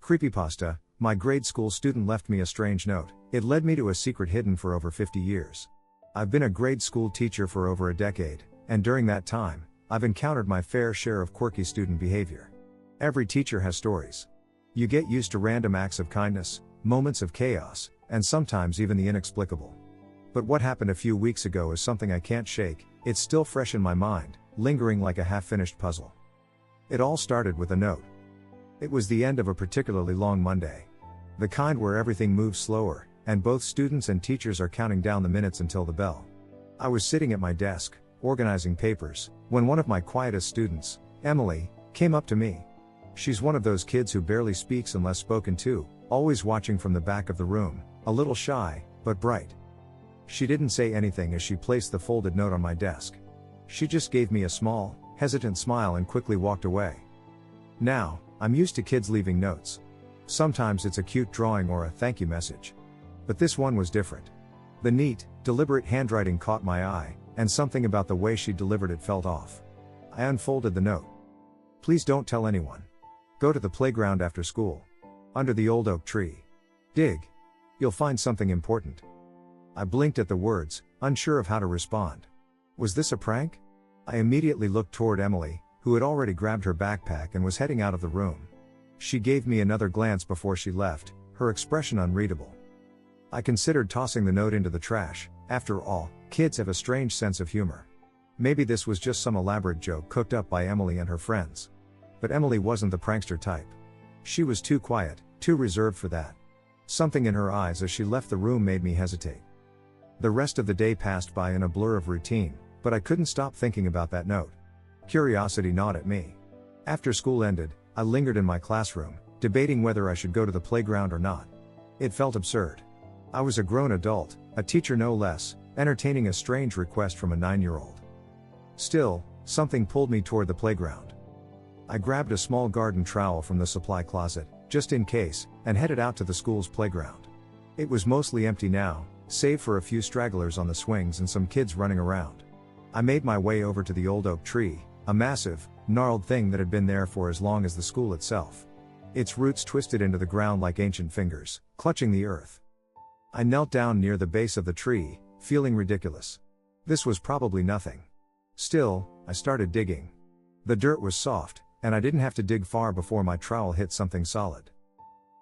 Creepypasta, my grade school student left me a strange note. It led me to a secret hidden for over 50 years. I've been a grade school teacher for over a decade, and during that time, I've encountered my fair share of quirky student behavior. Every teacher has stories. You get used to random acts of kindness, moments of chaos, and sometimes even the inexplicable. But what happened a few weeks ago is something I can't shake. It's still fresh in my mind, lingering like a half-finished puzzle. It all started with a note. It was the end of a particularly long Monday. The kind where everything moves slower, and both students and teachers are counting down the minutes until the bell. I was sitting at my desk, organizing papers, when one of my quietest students, Emily, came up to me. She's one of those kids who barely speaks unless spoken to, always watching from the back of the room, a little shy, but bright. She didn't say anything as she placed the folded note on my desk. She just gave me a small, hesitant smile and quickly walked away. Now, I'm used to kids leaving notes. Sometimes it's a cute drawing or a thank you message. But this one was different. The neat, deliberate handwriting caught my eye, and something about the way she delivered it felt off. I unfolded the note. Please don't tell anyone. Go to the playground after school. Under the old oak tree. Dig. You'll find something important. I blinked at the words, unsure of how to respond. Was this a prank? I immediately looked toward Emily, who had already grabbed her backpack and was heading out of the room. She gave me another glance before she left, her expression unreadable. I considered tossing the note into the trash. After all, kids have a strange sense of humor. Maybe this was just some elaborate joke cooked up by Emily and her friends. But Emily wasn't the prankster type. She was too quiet, too reserved for that. Something in her eyes as she left the room made me hesitate. The rest of the day passed by in a blur of routine, but I couldn't stop thinking about that note. Curiosity gnawed at me. After school ended, I lingered in my classroom, debating whether I should go to the playground or not. It felt absurd. I was a grown adult, a teacher no less, entertaining a strange request from a 9-year-old. Still, something pulled me toward the playground. I grabbed a small garden trowel from the supply closet, just in case, and headed out to the school's playground. It was mostly empty now, save for a few stragglers on the swings and some kids running around. I made my way over to the old oak tree, a massive, gnarled thing that had been there for as long as the school itself. Its roots twisted into the ground like ancient fingers, clutching the earth. I knelt down near the base of the tree, feeling ridiculous. This was probably nothing. Still, I started digging. The dirt was soft, and I didn't have to dig far before my trowel hit something solid.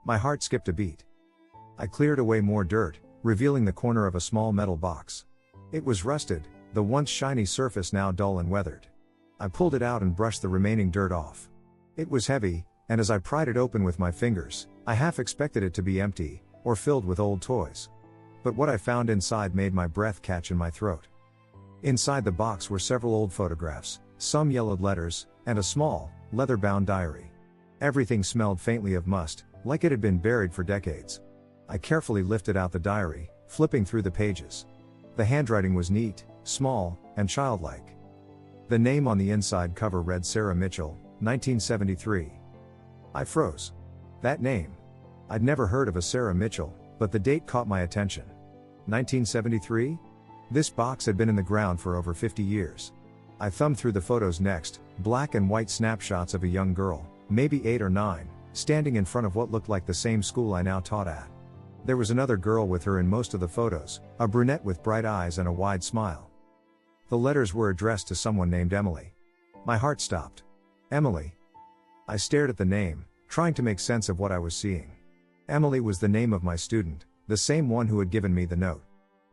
My heart skipped a beat. I cleared away more dirt, revealing the corner of a small metal box. It was rusted, the once shiny surface now dull and weathered. I pulled it out and brushed the remaining dirt off. It was heavy, and as I pried it open with my fingers, I half expected it to be empty, or filled with old toys. But what I found inside made my breath catch in my throat. Inside the box were several old photographs, some yellowed letters, and a small, leather-bound diary. Everything smelled faintly of must, like it had been buried for decades. I carefully lifted out the diary, flipping through the pages. The handwriting was neat, small, and childlike. The name on the inside cover read Sarah Mitchell, 1973. I froze. That name. I'd never heard of a Sarah Mitchell, but the date caught my attention. 1973? This box had been in the ground for over 50 years. I thumbed through the photos next, black and white snapshots of a young girl, maybe 8 or 9, standing in front of what looked like the same school I now taught at. There was another girl with her in most of the photos, a brunette with bright eyes and a wide smile. The letters were addressed to someone named Emily. My heart stopped. Emily. I stared at the name, trying to make sense of what I was seeing. Emily was the name of my student, the same one who had given me the note.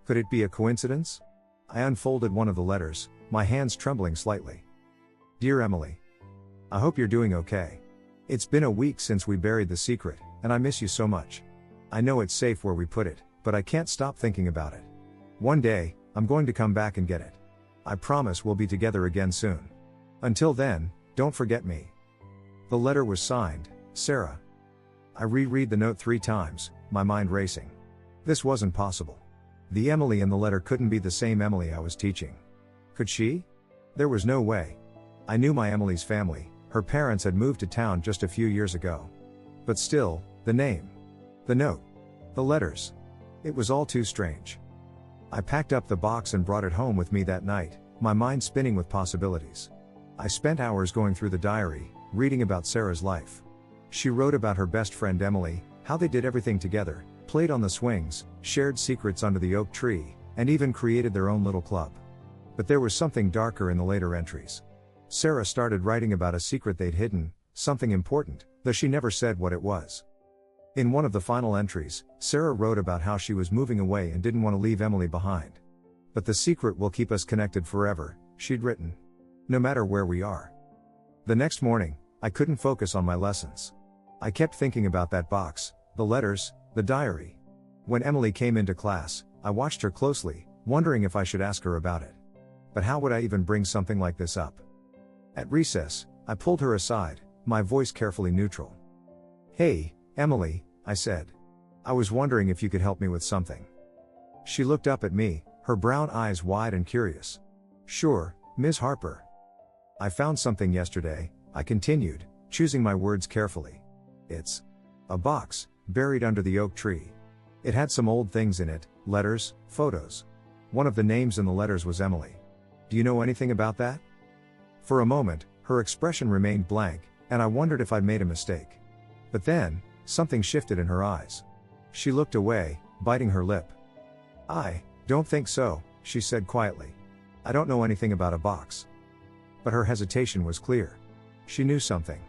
Could it be a coincidence? I unfolded one of the letters, my hands trembling slightly. Dear Emily. I hope you're doing okay. It's been a week since we buried the secret, and I miss you so much. I know it's safe where we put it, but I can't stop thinking about it. One day, I'm going to come back and get it. I promise we'll be together again soon. Until then, don't forget me. The letter was signed, Sarah. I reread the note 3 times, my mind racing. This wasn't possible. The Emily in the letter couldn't be the same Emily I was teaching. Could she? There was no way. I knew my Emily's family, her parents had moved to town just a few years ago. But still, the name. The note. The letters. It was all too strange. I packed up the box and brought it home with me that night, my mind spinning with possibilities. I spent hours going through the diary, reading about Sarah's life. She wrote about her best friend Emily, how they did everything together, played on the swings, shared secrets under the oak tree, and even created their own little club. But there was something darker in the later entries. Sarah started writing about a secret they'd hidden, something important, though she never said what it was. In one of the final entries, Sarah wrote about how she was moving away and didn't want to leave Emily behind. But the secret will keep us connected forever, she'd written. No matter where we are. The next morning, I couldn't focus on my lessons. I kept thinking about that box, the letters, the diary. When Emily came into class, I watched her closely, wondering if I should ask her about it. But how would I even bring something like this up? At recess, I pulled her aside, my voice carefully neutral. "Hey, Emily," I said. "I was wondering if you could help me with something." She looked up at me, her brown eyes wide and curious. "Sure, Ms. Harper." "I found something yesterday," I continued, choosing my words carefully. "It's a box, buried under the oak tree. It had some old things in it, letters, photos. One of the names in the letters was Emily. Do you know anything about that?" For a moment, her expression remained blank, and I wondered if I'd made a mistake. But then, something shifted in her eyes. She looked away, biting her lip. "I don't think so," she said quietly. "I don't know anything about a box." But her hesitation was clear. She knew something.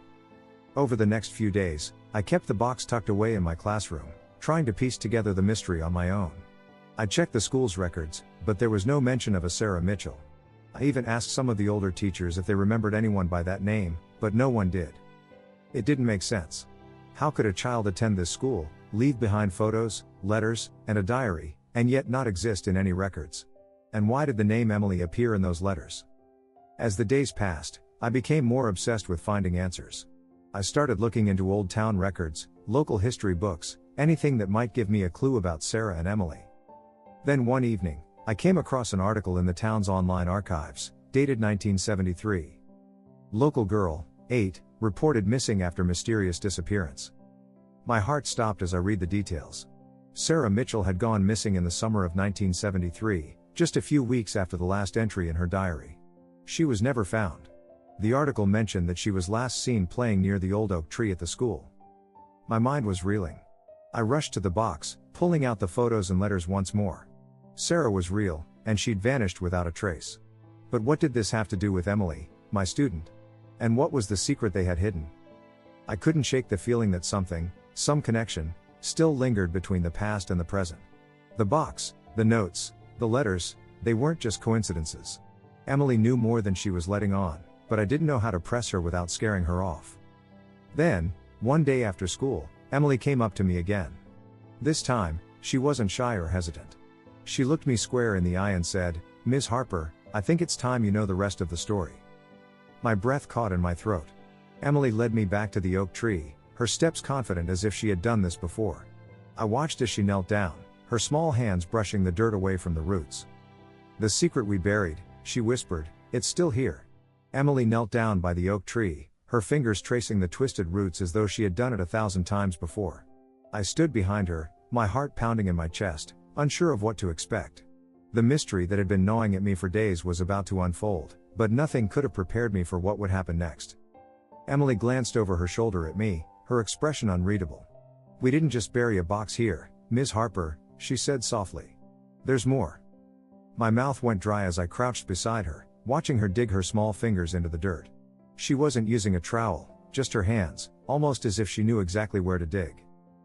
Over the next few days, I kept the box tucked away in my classroom, trying to piece together the mystery on my own. I checked the school's records, but there was no mention of a Sarah Mitchell. I even asked some of the older teachers if they remembered anyone by that name, but no one did. It didn't make sense. How could a child attend this school, leave behind photos, letters, and a diary, and yet not exist in any records? And why did the name Emily appear in those letters? As the days passed, I became more obsessed with finding answers. I started looking into old town records, local history books, anything that might give me a clue about Sarah and Emily. Then one evening, I came across an article in the town's online archives, dated 1973. Local girl, 8, reported missing after mysterious disappearance. My heart stopped as I read the details. Sarah Mitchell had gone missing in the summer of 1973, just a few weeks after the last entry in her diary. She was never found. The article mentioned that she was last seen playing near the old oak tree at the school. My mind was reeling. I rushed to the box, pulling out the photos and letters once more. Sarah was real, and she'd vanished without a trace. But what did this have to do with Emily, my student? And what was the secret they had hidden? I couldn't shake the feeling that something, some connection, still lingered between the past and the present. The box, the notes, the letters, they weren't just coincidences. Emily knew more than she was letting on, but I didn't know how to press her without scaring her off. Then, one day after school, Emily came up to me again. This time, she wasn't shy or hesitant. She looked me square in the eye and said, "Ms. Harper, I think it's time you know the rest of the story." My breath caught in my throat. Emily led me back to the oak tree, her steps confident as if she had done this before. I watched as she knelt down, her small hands brushing the dirt away from the roots. "The secret we buried," she whispered, "it's still here." Emily knelt down by the oak tree, her fingers tracing the twisted roots as though she had done it 1,000 times before. I stood behind her, my heart pounding in my chest, unsure of what to expect. The mystery that had been gnawing at me for days was about to unfold, but nothing could have prepared me for what would happen next. Emily glanced over her shoulder at me, her expression unreadable. "We didn't just bury a box here, Ms. Harper," she said softly. "There's more." My mouth went dry as I crouched beside her, watching her dig her small fingers into the dirt. She wasn't using a trowel, just her hands, almost as if she knew exactly where to dig.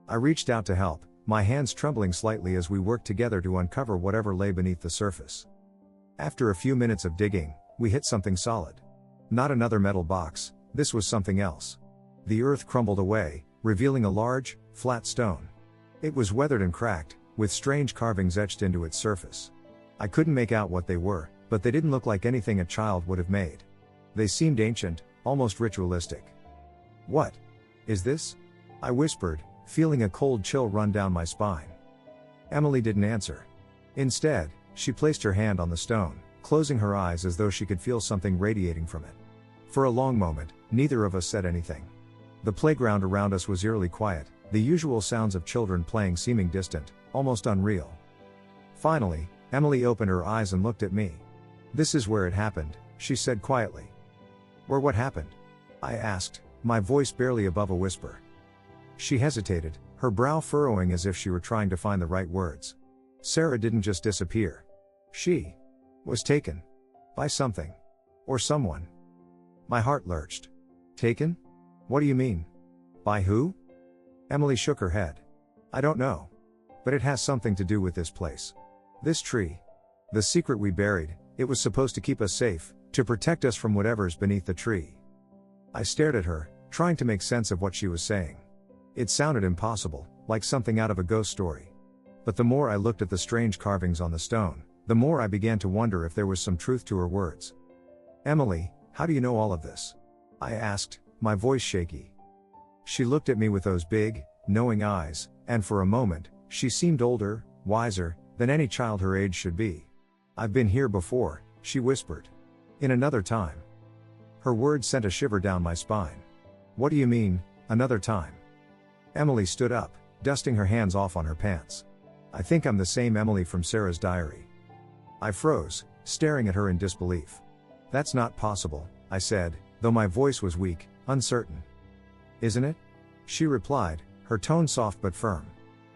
I reached out to help, my hands trembling slightly as we worked together to uncover whatever lay beneath the surface. After a few minutes of digging, we hit something solid. Not another metal box, this was something else. The earth crumbled away, revealing a large, flat stone. It was weathered and cracked, with strange carvings etched into its surface. I couldn't make out what they were, but they didn't look like anything a child would have made. They seemed ancient, almost ritualistic. "What is this?" I whispered, feeling a cold chill run down my spine. Emily didn't answer. Instead, she placed her hand on the stone, closing her eyes as though she could feel something radiating from it. For a long moment, neither of us said anything. The playground around us was eerily quiet, the usual sounds of children playing seeming distant, almost unreal. Finally, Emily opened her eyes and looked at me. "This is where it happened," she said quietly. "Where what happened?" I asked, my voice barely above a whisper. She hesitated, her brow furrowing as if she were trying to find the right words. Sarah didn't just disappear. She was taken. By something. Or someone. My heart lurched. Taken? What do you mean? By who? Emily shook her head. I don't know. But it has something to do with this place. This tree. The secret we buried, it was supposed to keep us safe, to protect us from whatever's beneath the tree. I stared at her, trying to make sense of what she was saying. It sounded impossible, like something out of a ghost story. But the more I looked at the strange carvings on the stone, the more I began to wonder if there was some truth to her words. Emily, how do you know all of this? I asked, my voice shaky. She looked at me with those big, knowing eyes, and for a moment, she seemed older, wiser, than any child her age should be. I've been here before, she whispered. In another time. Her words sent a shiver down my spine. What do you mean, another time? Emily stood up, dusting her hands off on her pants. I think I'm the same Emily from Sarah's diary. I froze, staring at her in disbelief. That's not possible, I said, though my voice was weak, uncertain. Isn't it? She replied, her tone soft but firm.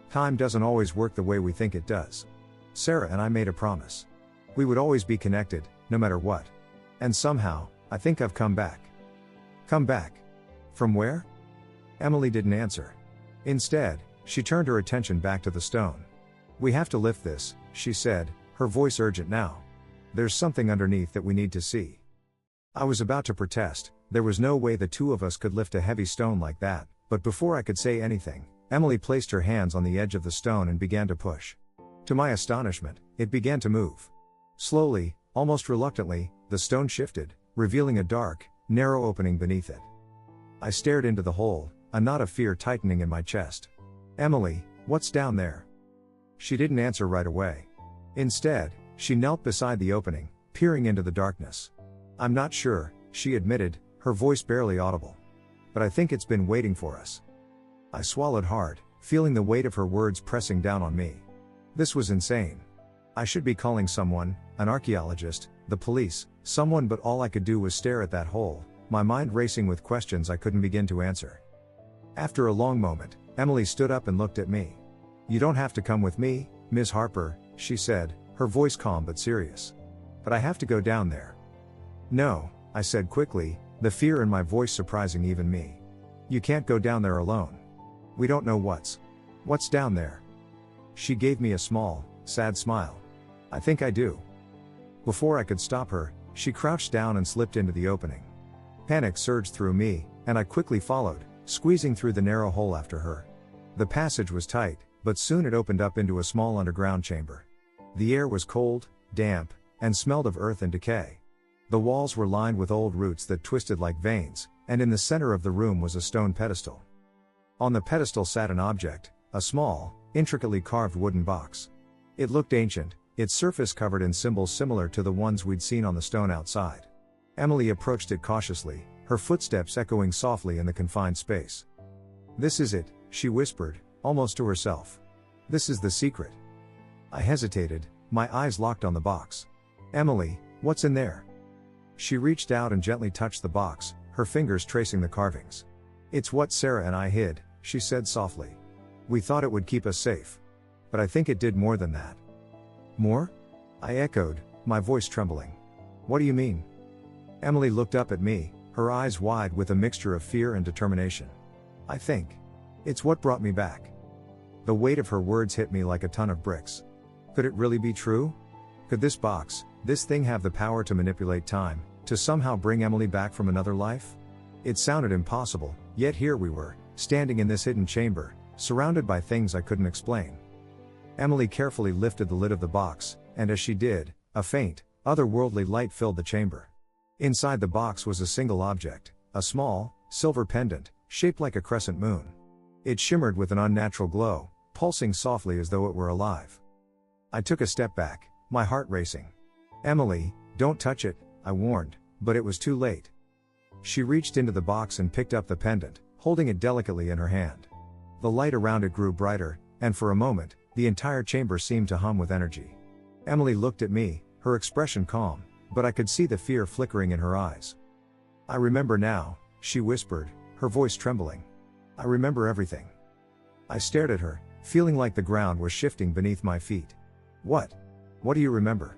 Time doesn't always work the way we think it does. Sarah and I made a promise. We would always be connected, no matter what. And somehow, I think I've come back. Come back? From where? Emily didn't answer. Instead, she turned her attention back to the stone. We have to lift this, she said, her voice urgent now. There's something underneath that we need to see. I was about to protest, there was no way the two of us could lift a heavy stone like that, but before I could say anything, Emily placed her hands on the edge of the stone and began to push. To my astonishment, it began to move. Slowly, almost reluctantly, the stone shifted, revealing a dark, narrow opening beneath it. I stared into the hole, a knot of fear tightening in my chest. Emily, what's down there? She didn't answer right away. Instead, she knelt beside the opening, peering into the darkness. I'm not sure, she admitted, her voice barely audible. But I think it's been waiting for us. I swallowed hard, feeling the weight of her words pressing down on me. This was insane. I should be calling someone, an archaeologist, the police, someone, but all I could do was stare at that hole, my mind racing with questions I couldn't begin to answer. After a long moment, Emily stood up and looked at me. You don't have to come with me, Ms. Harper, she said, her voice calm but serious. But I have to go down there. No, I said quickly, the fear in my voice surprising even me. You can't go down there alone. We don't know what's down there. She gave me a small, sad smile. I think I do. Before I could stop her, she crouched down and slipped into the opening. Panic surged through me, and I quickly followed, squeezing through the narrow hole after her. The passage was tight, but soon it opened up into a small underground chamber. The air was cold, damp, and smelled of earth and decay. The walls were lined with old roots that twisted like veins, and in the center of the room was a stone pedestal. On the pedestal sat an object, a small, intricately carved wooden box. It looked ancient, its surface covered in symbols similar to the ones we'd seen on the stone outside. Emily approached it cautiously, her footsteps echoing softly in the confined space. This is it, she whispered, almost to herself. This is the secret. I hesitated, my eyes locked on the box. Emily, what's in there? She reached out and gently touched the box, her fingers tracing the carvings. It's what Sarah and I hid, she said softly. We thought it would keep us safe. But I think it did more than that. More? I echoed, my voice trembling. What do you mean? Emily looked up at me, her eyes wide with a mixture of fear and determination. I think it's what brought me back. The weight of her words hit me like a ton of bricks. Could it really be true? Could this box, this thing, have the power to manipulate time, to somehow bring Emily back from another life? It sounded impossible, yet here we were, standing in this hidden chamber, surrounded by things I couldn't explain. Emily carefully lifted the lid of the box, and as she did, a faint, otherworldly light filled the chamber. Inside the box was a single object, a small, silver pendant, shaped like a crescent moon. It shimmered with an unnatural glow, pulsing softly as though it were alive. I took a step back, my heart racing. Emily, don't touch it, I warned, but it was too late. She reached into the box and picked up the pendant, holding it delicately in her hand. The light around it grew brighter, and for a moment, the entire chamber seemed to hum with energy. Emily looked at me, her expression calm, but I could see the fear flickering in her eyes. I remember now, she whispered, her voice trembling. I remember everything. I stared at her, feeling like the ground was shifting beneath my feet. What? What do you remember?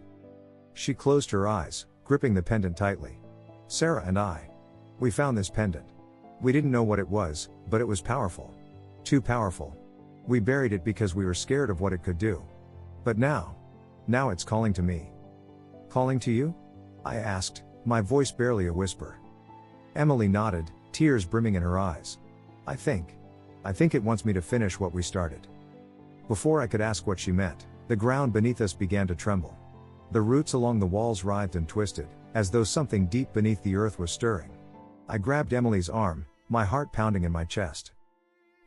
She closed her eyes, gripping the pendant tightly. Sarah and I. We found this pendant. We didn't know what it was, but it was powerful. Too powerful. We buried it because we were scared of what it could do. But now it's calling to me. Calling to you? I asked, my voice barely a whisper. Emily nodded, tears brimming in her eyes. I think it wants me to finish what we started. Before I could ask what she meant, the ground beneath us began to tremble. The roots along the walls writhed and twisted, as though something deep beneath the earth was stirring. I grabbed Emily's arm, my heart pounding in my chest.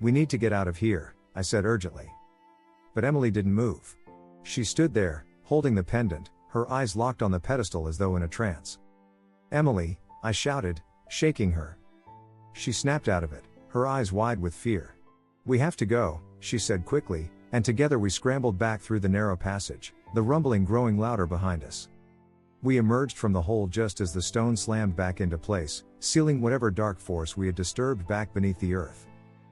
We need to get out of here, I said urgently. But Emily didn't move. She stood there, holding the pendant, her eyes locked on the pedestal as though in a trance. Emily, I shouted, shaking her. She snapped out of it, her eyes wide with fear. We have to go, she said quickly, and together we scrambled back through the narrow passage, the rumbling growing louder behind us. We emerged from the hole just as the stone slammed back into place, sealing whatever dark force we had disturbed back beneath the earth.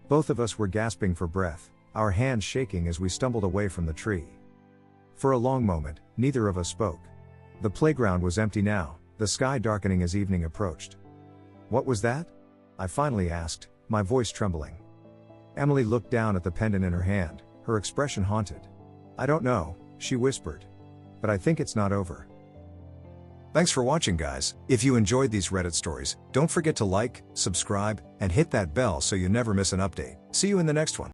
Both of us were gasping for breath, our hands shaking as we stumbled away from the tree. For a long moment, neither of us spoke. The playground was empty now, the sky darkening as evening approached. What was that? I finally asked, my voice trembling. Emily looked down at the pendant in her hand, her expression haunted. I don't know, she whispered. But I think it's not over. Thanks for watching, guys. If you enjoyed these Reddit stories, don't forget to like, subscribe, and hit that bell so you never miss an update. See you in the next one.